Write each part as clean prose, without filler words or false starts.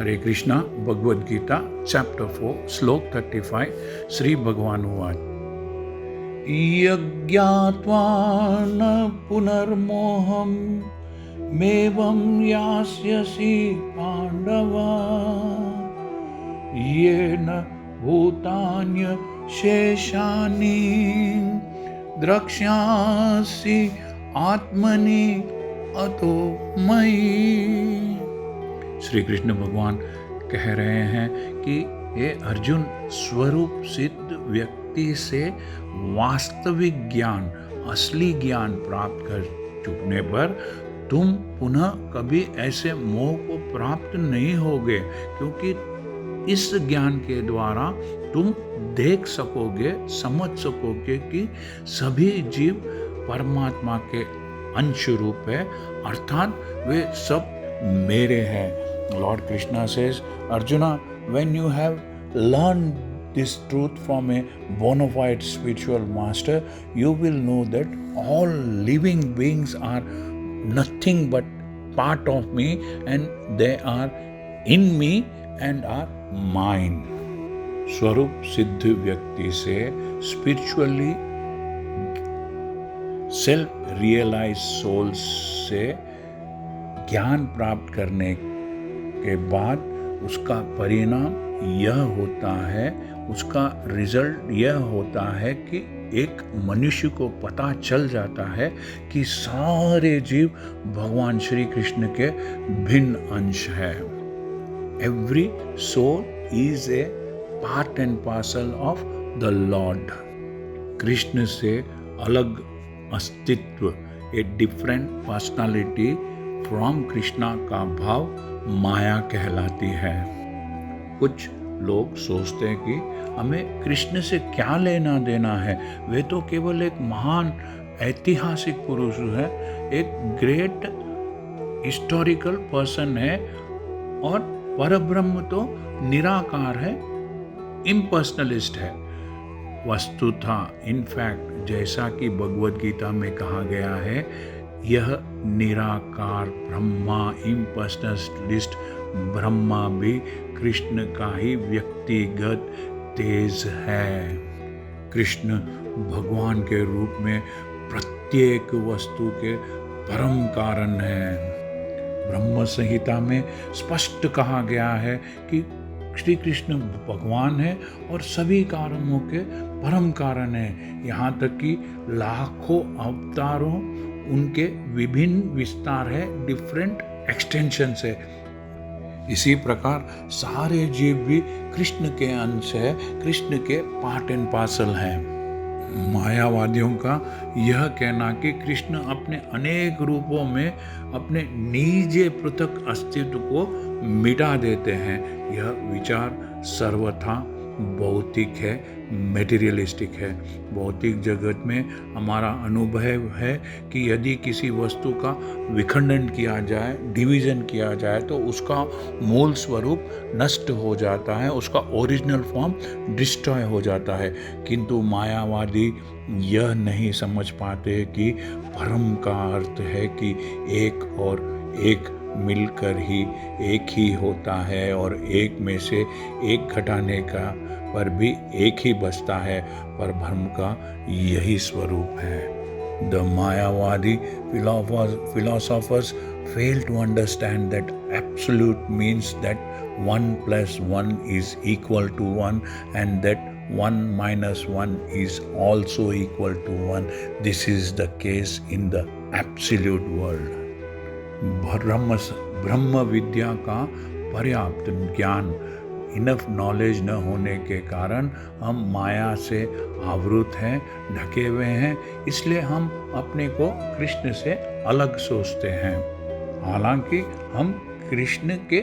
हरे Krishna. Bhagavad Gita chapter 4 श्लोक 35 श्री भगवान उवाच यज्ञात्वा न पुनर्मोहम् मेवं यास्यसि पांडव येन भूतान्य शेषानि द्रक्ष्यासि आत्मनि अतो मयि। श्री कृष्ण भगवान कह रहे हैं कि हे अर्जुन, स्वरूप सिद्ध व्यक्ति से वास्तविक ज्ञान, असली ज्ञान प्राप्त कर चुकने पर तुम पुनः कभी ऐसे मोह को प्राप्त नहीं होगे, क्योंकि इस ज्ञान के द्वारा तुम देख सकोगे, समझ सकोगे कि सभी जीव परमात्मा के अंश रूप है, अर्थात वे सब मेरे हैं। Lord Krishna says, Arjuna, when you have learned this truth from a bona fide spiritual master, you will know that all living beings are nothing but part of me, and they are in me and are mine. स्वरूप सिद्ध व्यक्ति से spiritually self realise soul से ज्ञान प्राप्त करने के बाद उसका परिणाम यह होता है, उसका रिजल्ट यह होता है कि एक मनुष्य को पता चल जाता है कि सारे जीव भगवान श्री कृष्ण के भिन्न अंश है। Every soul is a part and parcel of the lord. Krishna से अलग अस्तित्व, a different personality from Krishna का भाव माया कहलाती है। कुछ लोग सोचते हैं कि हमें कृष्ण से क्या लेना देना है, वे तो केवल एक महान ऐतिहासिक पुरुष है, एक ग्रेट हिस्टोरिकल पर्सन है, और परब्रह्म तो निराकार है, इम्पर्सनलिस्ट है। वस्तुतः इनफैक्ट जैसा कि भगवद गीता में कहा गया है, यह निराकार ब्रह्मा, इम्पर्सनलिस्ट ब्रह्मा भी कृष्ण का ही व्यक्तिगत तेज है। कृष्ण भगवान के रूप में प्रत्येक वस्तु के परम कारण है। ब्रह्म संहिता में स्पष्ट कहा गया है कि श्री कृष्ण भगवान है और सभी कारणों के परम कारण है। यहाँ तक कि लाखों अवतारों उनके विभिन्न विस्तार है, डिफरेंट एक्सटेंशन है। इसी प्रकार सारे जीव भी कृष्ण के अंश है, कृष्ण के पार्ट एंड पार्सल हैं। मायावादियों का यह कहना कि कृष्ण अपने अनेक रूपों में अपने निज पृथक अस्तित्व को मिटा देते हैं, यह विचार सर्वथा भौतिक है, मेटीरियलिस्टिक है। भौतिक जगत में हमारा अनुभव है कि यदि किसी वस्तु का विखंडन किया जाए, डिवीजन किया जाए, तो उसका मूल स्वरूप नष्ट हो जाता है, उसका ओरिजिनल फॉर्म डिस्ट्रॉय हो जाता है। किंतु मायावादी यह नहीं समझ पाते कि परम का अर्थ है कि एक और एक मिलकर ही एक ही होता है, और एक में से एक घटाने का पर भी एक ही बचता है, पर ब्रह्म का यही स्वरूप है। द मायावादी philosophers fail to understand that absolute means that 1 plus 1 is equal to 1, and that 1 minus 1 is also equal to 1. This is the case in the absolute world. ब्रह्म विद्या का पर्याप्त ज्ञान, इनफ नॉलेज न होने के कारण हम माया से आवृत हैं, ढके हुए हैं, इसलिए हम अपने को कृष्ण से अलग सोचते हैं। हालांकि हम कृष्ण के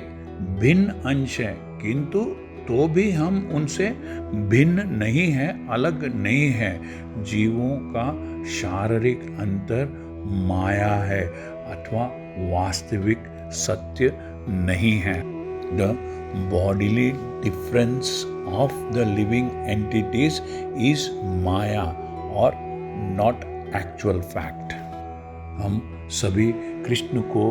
भिन्न अंश हैं, किंतु तो भी हम उनसे भिन्न नहीं हैं, अलग नहीं हैं। जीवों का शारीरिक अंतर माया है अथवा वास्तविक सत्य नहीं है। The bodily difference of the living entities is Maya or not actual fact. हम सभी कृष्ण को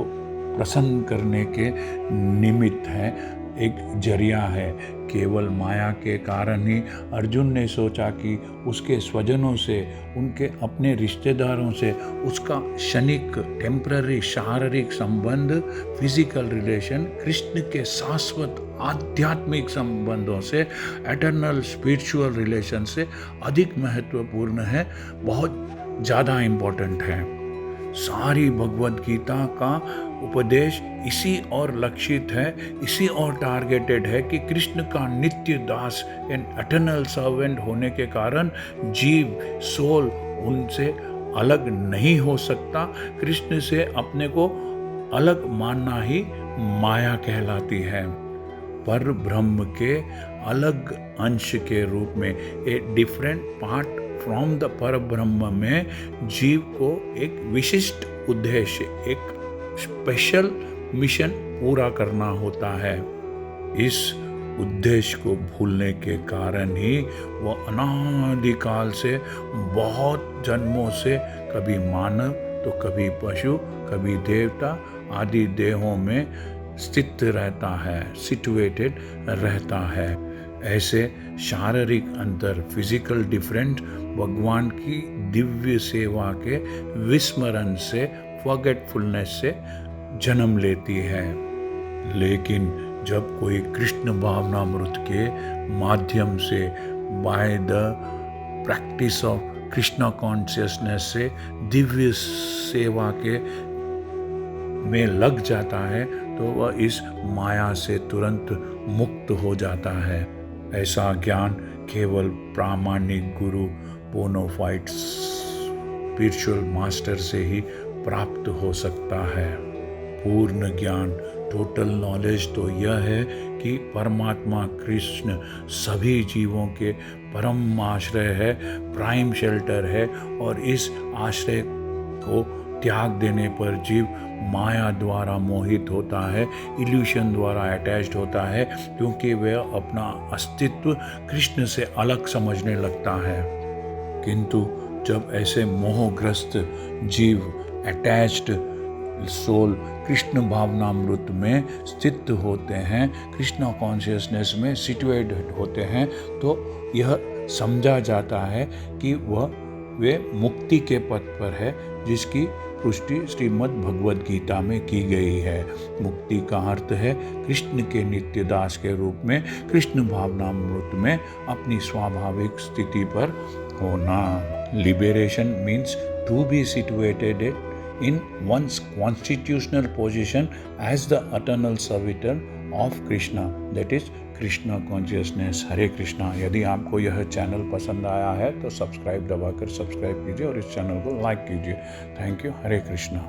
प्रसन्न करने के निमित्त हैं, एक जरिया है। केवल माया के कारण ही अर्जुन ने सोचा कि उसके स्वजनों से, उनके अपने रिश्तेदारों से उसका क्षणिक टेम्पररी शारीरिक संबंध, फिजिकल रिलेशन कृष्ण के शाश्वत आध्यात्मिक संबंधों से, एटर्नल स्पिरिचुअल रिलेशन से अधिक महत्वपूर्ण है, बहुत ज़्यादा इम्पोर्टेंट है। सारी भगवद गीता का उपदेश इसी और लक्षित है, इसी और टारगेटेड है कि कृष्ण का नित्य दास एंड एटर्नल सर्वेंट होने के कारण जीव, सोल उनसे अलग नहीं हो सकता। कृष्ण से अपने को अलग मानना ही माया कहलाती है। पर ब्रह्म के अलग अंश के रूप में, a different part from the पर ब्रह्म में जीव को एक विशिष्ट उद्देश्य, एक स्पेशल मिशन पूरा करना होता है। इस उद्देश्य को भूलने के कारण ही वो अनादिकाल से, बहुत जन्मों से, कभी मानव तो कभी पशु, कभी देवता आदि देहों में स्थित रहता है, सिचुएटेड रहता है। ऐसे शारीरिक अंतर, फिजिकल डिफरेंट, भगवान की दिव्य सेवा के विस्मरण से, फॉरगेटफुलनेस से जन्म लेती है। लेकिन जब कोई कृष्ण भावनामृत के माध्यम से, by the practice of Krishna consciousness से दिव्य सेवा के में लग जाता है, तो वह इस माया से तुरंत मुक्त हो जाता है। ऐसा ज्ञान केवल प्रामाणिक गुरु, बोनाफाइड स्पिरिचुअल मास्टर से ही प्राप्त हो सकता है। पूर्ण ज्ञान, टोटल नॉलेज तो यह है कि परमात्मा कृष्ण सभी जीवों के परम आश्रय है, प्राइम शेल्टर है, और इस आश्रय को त्याग देने पर जीव माया द्वारा मोहित होता है, इल्यूशन द्वारा अटैच्ड होता है, क्योंकि वह अपना अस्तित्व कृष्ण से अलग समझने लगता है। किंतु जब ऐसे मोहग्रस्त जीव, अटैच्ड सोल कृष्ण भावनामृत में स्थित होते हैं, कृष्णा कॉन्शियसनेस में सिचुएटेड होते हैं, तो यह समझा जाता है कि वे मुक्ति के पथ पर है, जिसकी पुष्टि श्रीमद् भगवद गीता में की गई है। मुक्ति का अर्थ है कृष्ण के नित्य दास के रूप में कृष्ण भावनामृत में अपनी स्वाभाविक स्थिति पर होना। Liberation means to be situated in one's constitutional position as the eternal servitor of Krishna, that is Krishna consciousness। हरे कृष्णा। यदि आपको यह चैनल पसंद आया है तो सब्सक्राइब दबाकर सब्सक्राइब कीजिए और इस चैनल को लाइक कीजिए। Thank you. हरे कृष्णा।